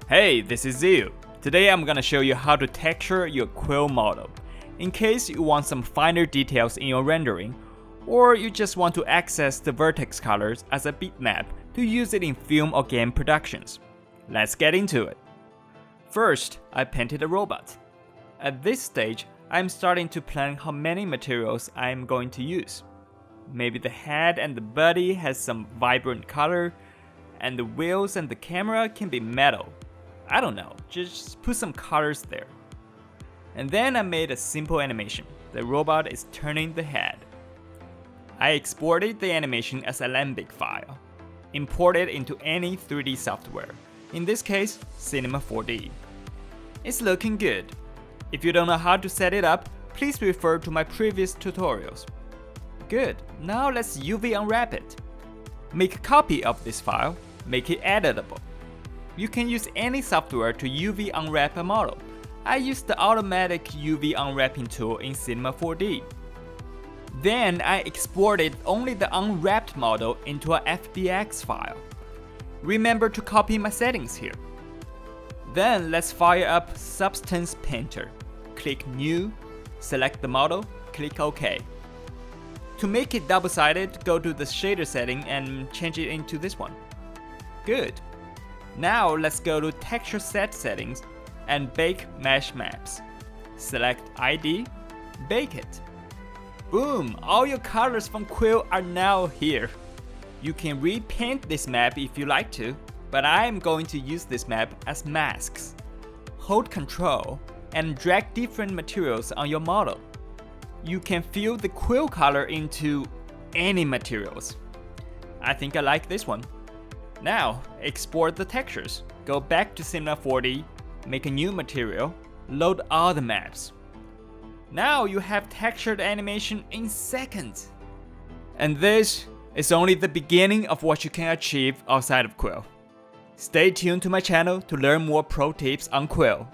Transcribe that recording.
Hey, this is Zio. Today I'm gonna show you how to texture your Quill model, in case you want some finer details in your rendering, or you just want to access the vertex colors as a bitmap to use it in film or game productions. Let's get into it. First, I painted a robot. At this stage, I'm starting to plan how many materials I'm going to use. Maybe the head and the body has some vibrant color, and the wheels and the camera can be metal. I don't know, just put some colors there. And then I made a simple animation. The robot is turning the head. I exported the animation as a Alembic file. Import it into any 3D software, in this case, Cinema 4D. It's looking good. If you don't know how to set it up, please refer to my previous tutorials. Good, now let's UV unwrap it. Make a copy of this file, make it editable. You can use any software to UV unwrap a model. I use the automatic UV unwrapping tool in Cinema 4D. Then I exported only the unwrapped model into a FBX file. Remember to copy my settings here. Then let's fire up Substance Painter. Click New, select the model, click OK. To make it double-sided, go to the shader setting and change it into this one. Good. Now let's go to Texture Set Settings and Bake Mesh Maps. Select ID, bake it. Boom! All your colors from Quill are now here. You can repaint this map if you like to, but I am going to use this map as masks. Hold Ctrl and drag different materials on your model. You can fill the Quill color into any materials. I think I like this one. Now, export the textures. Go back to Cinema 4D, make a new material, load all the maps. Now you have textured animation in seconds. And this is only the beginning of what you can achieve outside of Quill. Stay tuned to my channel to learn more pro tips on Quill.